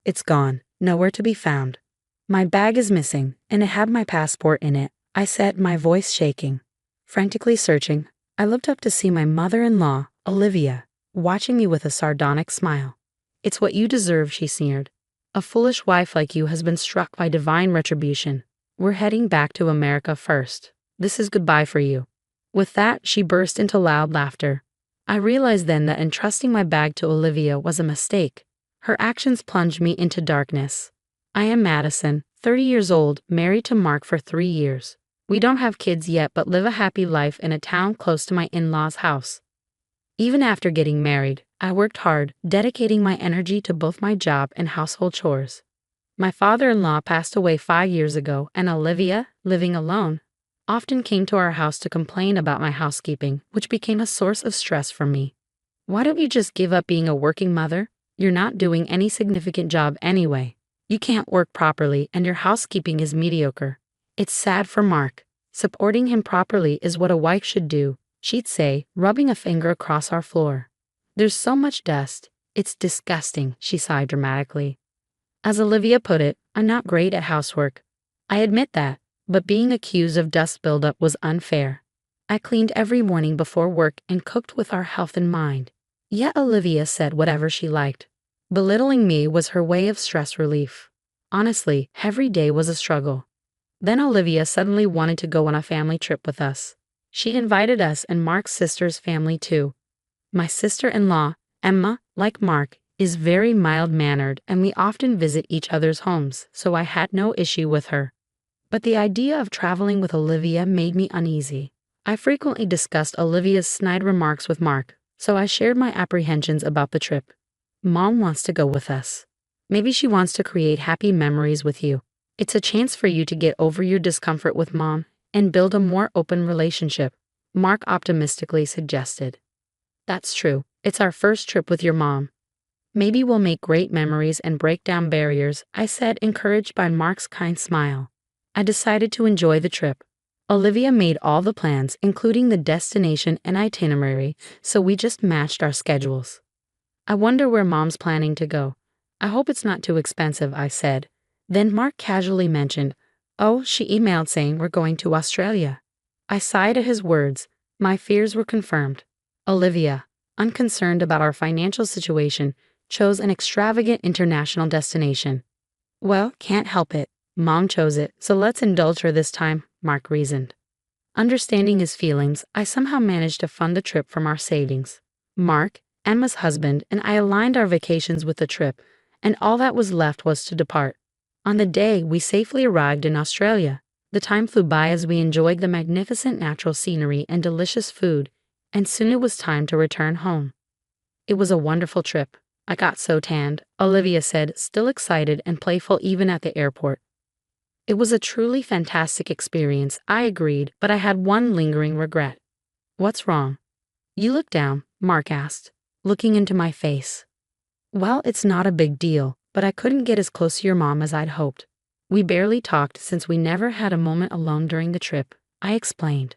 It's gone, nowhere to be found. My bag is missing, and it had my passport in it, I said, my voice shaking. Frantically searching, I looked up to see my mother-in-law, Olivia, watching me with a sardonic smile. It's what you deserve, she sneered. A foolish wife like you has been struck by divine retribution. We're heading back to America first. This is goodbye for you. With that, she burst into loud laughter. I realized then that entrusting my bag to Olivia was a mistake. Her actions plunged me into darkness. I am Madison, 30 years old, married to Mark for 3 years. We don't have kids yet but live a happy life in a town close to my in-laws' house. Even after getting married, I worked hard, dedicating my energy to both my job and household chores. My father-in-law passed away 5 years ago, and Olivia, living alone, often came to our house to complain about my housekeeping, which became a source of stress for me. Why don't you just give up being a working mother? You're not doing any significant job anyway. You can't work properly and your housekeeping is mediocre. It's sad for Mark. Supporting him properly is what a wife should do, she'd say, rubbing a finger across our floor. There's so much dust. It's disgusting, she sighed dramatically. As Olivia put it, I'm not great at housework. I admit that, but being accused of dust buildup was unfair. I cleaned every morning before work and cooked with our health in mind. Yet Olivia said whatever she liked. Belittling me was her way of stress relief. Honestly, every day was a struggle. Then Olivia suddenly wanted to go on a family trip with us. She invited us and Mark's sister's family too. My sister-in-law, Emma, like Mark, is very mild-mannered and we often visit each other's homes, so I had no issue with her. But the idea of traveling with Olivia made me uneasy. I frequently discussed Olivia's snide remarks with Mark, so I shared my apprehensions about the trip. Mom wants to go with us. Maybe she wants to create happy memories with you. It's a chance for you to get over your discomfort with Mom and build a more open relationship, Mark optimistically suggested. That's true. It's our first trip with your mom. Maybe we'll make great memories and break down barriers, I said, encouraged by Mark's kind smile. I decided to enjoy the trip. Olivia made all the plans, including the destination and itinerary, so we just matched our schedules. I wonder where Mom's planning to go. I hope it's not too expensive, I said. Then Mark casually mentioned, oh, she emailed saying we're going to Australia. I sighed at his words. My fears were confirmed. Olivia, unconcerned about our financial situation, chose an extravagant international destination. Well, can't help it. Mom chose it, so let's indulge her this time, Mark reasoned. Understanding his feelings, I somehow managed to fund the trip from our savings. Mark, Emma's husband, and I aligned our vacations with the trip, and all that was left was to depart. On the day, we safely arrived in Australia. The time flew by as we enjoyed the magnificent natural scenery and delicious food, and soon it was time to return home. It was a wonderful trip. I got so tanned, Olivia said, still excited and playful even at the airport. It was a truly fantastic experience, I agreed, but I had one lingering regret. What's wrong? You look down, Mark asked, looking into my face. Well, it's not a big deal, but I couldn't get as close to your mom as I'd hoped. We barely talked since we never had a moment alone during the trip, I explained.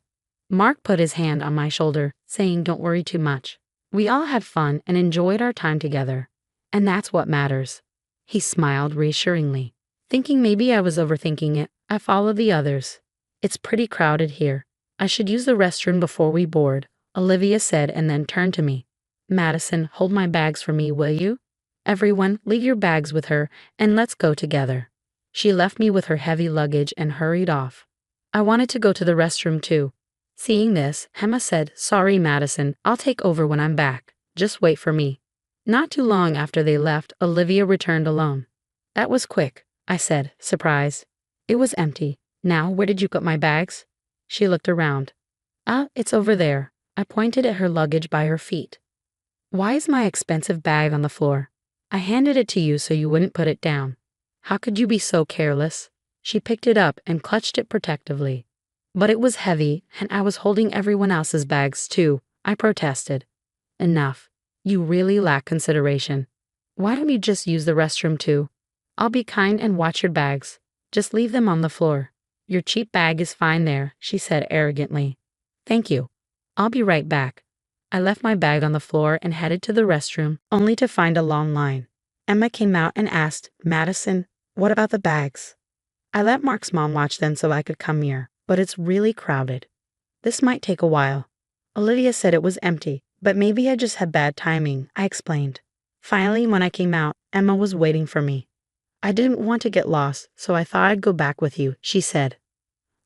Mark put his hand on my shoulder, saying don't worry too much. We all had fun and enjoyed our time together, and that's what matters. He smiled reassuringly. Thinking maybe I was overthinking it, I followed the others. It's pretty crowded here. I should use the restroom before we board, Olivia said and then turned to me. Madison, hold my bags for me, will you? Everyone, leave your bags with her, and let's go together. She left me with her heavy luggage and hurried off. I wanted to go to the restroom too. Seeing this, Emma said, sorry Madison, I'll take over when I'm back. Just wait for me. Not too long after they left, Olivia returned alone. That was quick, I said, surprised. It was empty. Now, where did you put my bags? She looked around. It's over there. I pointed at her luggage by her feet. Why is my expensive bag on the floor? I handed it to you so you wouldn't put it down. How could you be so careless? She picked it up and clutched it protectively. But it was heavy, and I was holding everyone else's bags too, I protested. Enough. You really lack consideration. Why don't you just use the restroom too? I'll be kind and watch your bags. Just leave them on the floor. Your cheap bag is fine there, she said arrogantly. Thank you. I'll be right back. I left my bag on the floor and headed to the restroom, only to find a long line. Emma came out and asked, Madison, what about the bags? I let Mark's mom watch them so I could come here, but it's really crowded. This might take a while. Olivia said it was empty, but maybe I just had bad timing, I explained. Finally, when I came out, Emma was waiting for me. I didn't want to get lost, so I thought I'd go back with you, she said.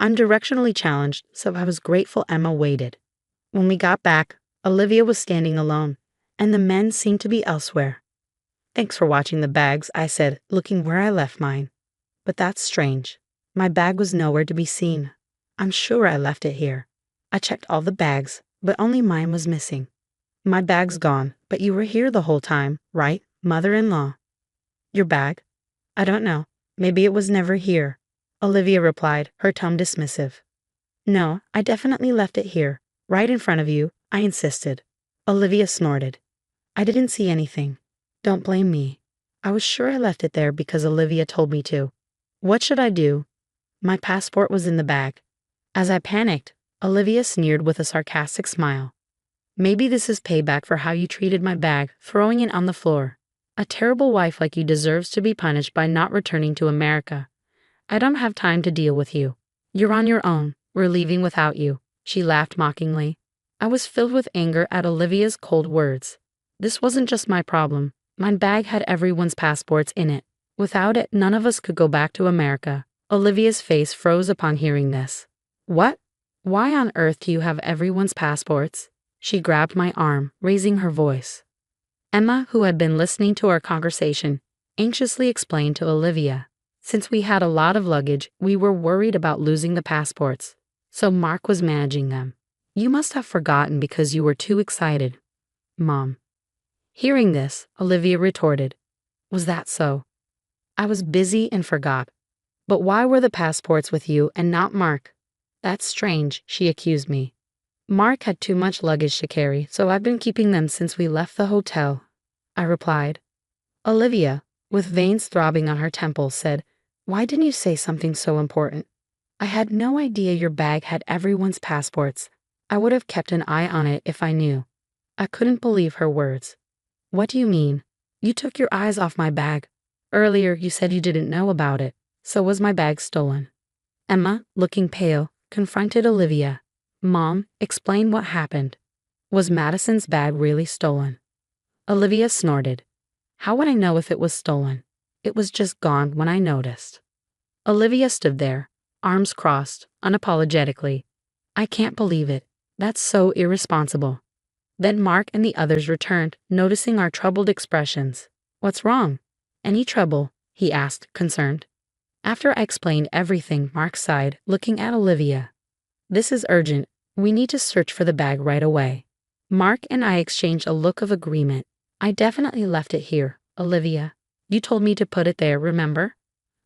I'm directionally challenged, so I was grateful Emma waited. When we got back, Olivia was standing alone, and the men seemed to be elsewhere. Thanks for watching the bags, I said, looking where I left mine. But that's strange. My bag was nowhere to be seen. I'm sure I left it here. I checked all the bags, but only mine was missing. My bag's gone, but you were here the whole time, right, mother-in-law? Your bag? I don't know. Maybe it was never here, Olivia replied, her tone dismissive. No, I definitely left it here, right in front of you, I insisted. Olivia snorted. I didn't see anything. Don't blame me. I was sure I left it there because Olivia told me to. What should I do? My passport was in the bag. As I panicked, Olivia sneered with a sarcastic smile. Maybe this is payback for how you treated my bag, throwing it on the floor. A terrible wife like you deserves to be punished by not returning to America. I don't have time to deal with you. You're on your own. We're leaving without you, she laughed mockingly. I was filled with anger at Olivia's cold words. This wasn't just my problem. My bag had everyone's passports in it. Without it, none of us could go back to America. Olivia's face froze upon hearing this. What? Why on earth do you have everyone's passports? She grabbed my arm, raising her voice. Emma, who had been listening to our conversation, anxiously explained to Olivia. Since we had a lot of luggage, we were worried about losing the passports. So Mark was managing them. You must have forgotten because you were too excited, Mom. Hearing this, Olivia retorted. Was that so? I was busy and forgot. But why were the passports with you and not Mark? That's strange, she accused me. Mark had too much luggage to carry, so I've been keeping them since we left the hotel, I replied. Olivia, with veins throbbing on her temples, said, Why didn't you say something so important? I had no idea your bag had everyone's passports. I would have kept an eye on it if I knew. I couldn't believe her words. What do you mean? You took your eyes off my bag. Earlier you said you didn't know about it. So was my bag stolen? Emma, looking pale, confronted Olivia. Mom, explain what happened. Was Madison's bag really stolen? Olivia snorted. How would I know if it was stolen? It was just gone when I noticed. Olivia stood there, arms crossed, unapologetically. I can't believe it. That's so irresponsible. Then Mark and the others returned, noticing our troubled expressions. What's wrong? Any trouble? He asked, concerned. After I explained everything, Mark sighed, looking at Olivia. This is urgent. We need to search for the bag right away. Mark and I exchanged a look of agreement. I definitely left it here, Olivia. You told me to put it there, remember?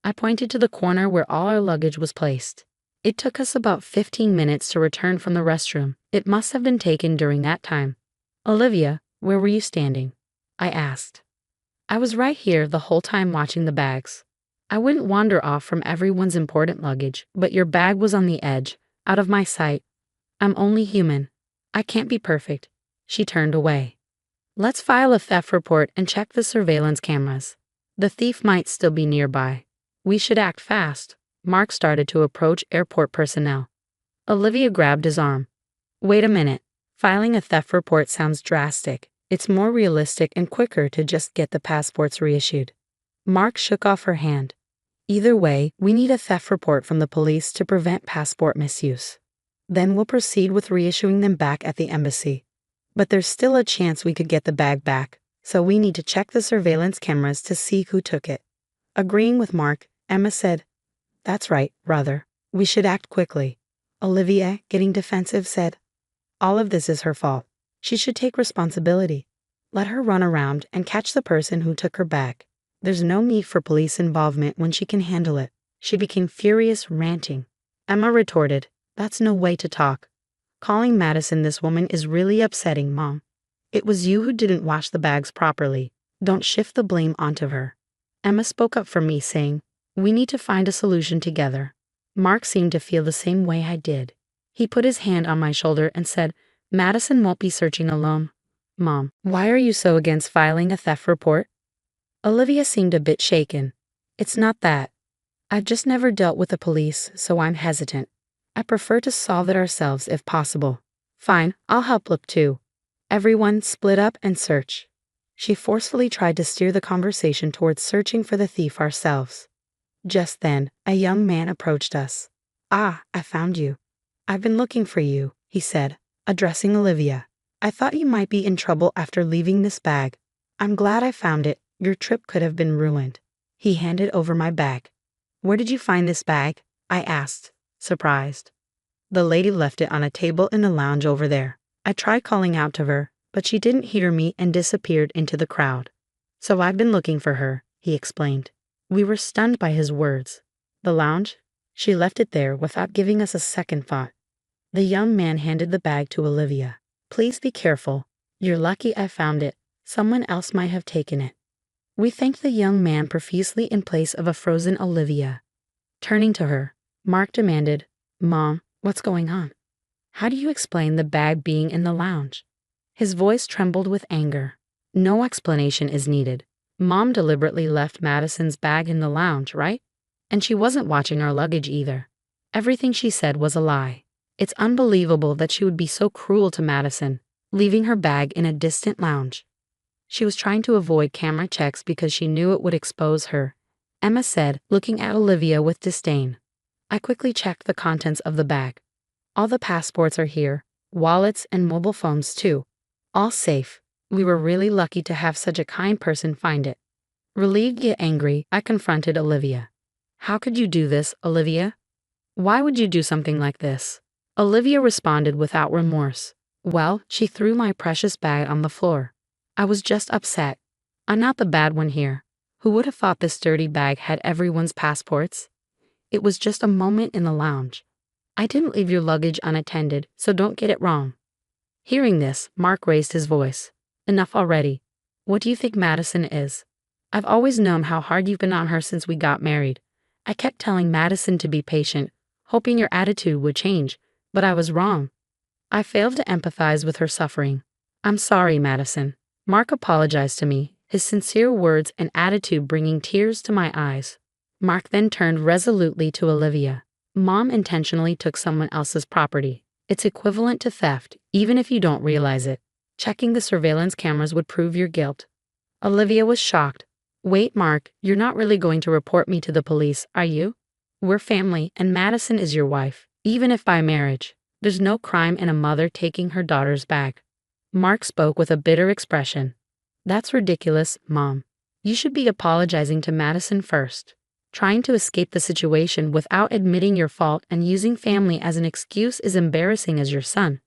I pointed to the corner where all our luggage was placed. It took us about 15 minutes to return from the restroom. It must have been taken during that time. Olivia, where were you standing? I asked. I was right here the whole time watching the bags. I wouldn't wander off from everyone's important luggage, but your bag was on the edge, out of my sight. I'm only human. I can't be perfect. She turned away. Let's file a theft report and check the surveillance cameras. The thief might still be nearby. We should act fast. Mark started to approach airport personnel. Olivia grabbed his arm. Wait a minute. Filing a theft report sounds drastic. It's more realistic and quicker to just get the passports reissued. Mark shook off her hand. Either way, we need a theft report from the police to prevent passport misuse. Then we'll proceed with reissuing them back at the embassy. But there's still a chance we could get the bag back, so we need to check the surveillance cameras to see who took it. Agreeing with Mark, Emma said, That's right, brother. We should act quickly. Olivia, getting defensive, said, All of this is her fault. She should take responsibility. Let her run around and catch the person who took her bag. There's no need for police involvement when she can handle it. She became furious, ranting. Emma retorted, That's no way to talk. Calling Madison this woman is really upsetting, Mom. It was you who didn't wash the bags properly. Don't shift the blame onto her. Emma spoke up for me, saying, We need to find a solution together. Mark seemed to feel the same way I did. He put his hand on my shoulder and said, Madison won't be searching alone. Mom, why are you so against filing a theft report? Olivia seemed a bit shaken. It's not that. I've just never dealt with the police, so I'm hesitant. I prefer to solve it ourselves if possible. Fine, I'll help look too. Everyone split up and search. She forcefully tried to steer the conversation towards searching for the thief ourselves. Just then, a young man approached us. Ah, I found you. I've been looking for you, he said, addressing Olivia. I thought you might be in trouble after leaving this bag. I'm glad I found it. Your trip could have been ruined. He handed over my bag. Where did you find this bag? I asked, surprised. The lady left it on a table in the lounge over there. I tried calling out to her, but she didn't hear me and disappeared into the crowd. So I've been looking for her, he explained. We were stunned by his words. The lounge? She left it there without giving us a second thought. The young man handed the bag to Olivia. Please be careful. You're lucky I found it. Someone else might have taken it. We thanked the young man profusely in place of a frozen Olivia. Turning to her, Mark demanded, Mom, what's going on? How do you explain the bag being in the lounge? His voice trembled with anger. No explanation is needed. Mom deliberately left Madison's bag in the lounge, right? And she wasn't watching our luggage either. Everything she said was a lie. It's unbelievable that she would be so cruel to Madison, leaving her bag in a distant lounge. She was trying to avoid camera checks because she knew it would expose her, Emma said, looking at Olivia with disdain. I quickly checked the contents of the bag. All the passports are here, wallets and mobile phones too. All safe. We were really lucky to have such a kind person find it. Relieved yet angry, I confronted Olivia. How could you do this, Olivia? Why would you do something like this? Olivia responded without remorse. Well, she threw my precious bag on the floor. I was just upset. I'm not the bad one here. Who would have thought this dirty bag had everyone's passports? It was just a moment in the lounge. I didn't leave your luggage unattended, so don't get it wrong. Hearing this, Mark raised his voice. Enough already. What do you think Madison is? I've always known how hard you've been on her since we got married. I kept telling Madison to be patient, hoping your attitude would change, but I was wrong. I failed to empathize with her suffering. I'm sorry, Madison. Mark apologized to me, his sincere words and attitude bringing tears to my eyes. Mark then turned resolutely to Olivia. Mom intentionally took someone else's property. It's equivalent to theft, even if you don't realize it. Checking the surveillance cameras would prove your guilt. Olivia was shocked. Wait, Mark, you're not really going to report me to the police, are you? We're family, and Madison is your wife, even if by marriage. There's no crime in a mother taking her daughter's bag. Mark spoke with a bitter expression. That's ridiculous, Mom. You should be apologizing to Madison first. Trying to escape the situation without admitting your fault and using family as an excuse is embarrassing as your son.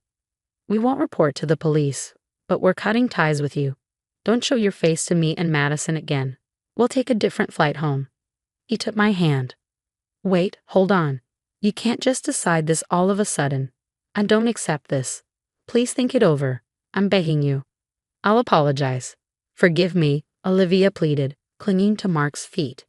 We won't report to the police, but we're cutting ties with you. Don't show your face to me and Madison again. We'll take a different flight home. He took my hand. Wait, hold on. You can't just decide this all of a sudden. I don't accept this. Please think it over. I'm begging you. I'll apologize. Forgive me, Olivia pleaded, clinging to Mark's feet.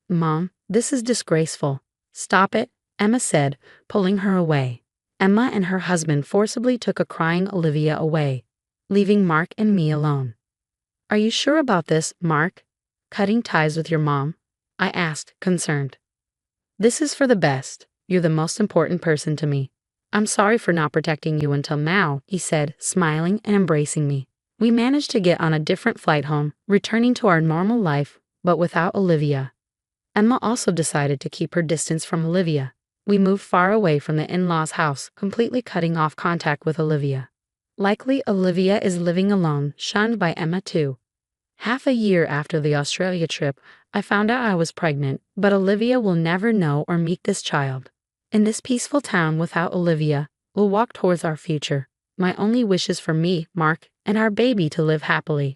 Mom, this is disgraceful. Stop it, Emma said, pulling her away. Emma and her husband forcibly took a crying Olivia away, leaving Mark and me alone. Are you sure about this, Mark? Cutting ties with your mom? I asked, concerned. This is for the best. You're the most important person to me. I'm sorry for not protecting you until now, he said, smiling and embracing me. We managed to get on a different flight home, returning to our normal life, but without Olivia. Emma also decided to keep her distance from Olivia. We moved far away from the in-laws' house, completely cutting off contact with Olivia. Likely Olivia is living alone, shunned by Emma too. Half a year after the Australia trip, I found out I was pregnant, but Olivia will never know or meet this child. In this peaceful town without Olivia, we'll walk towards our future. My only wish is for me, Mark, and our baby to live happily.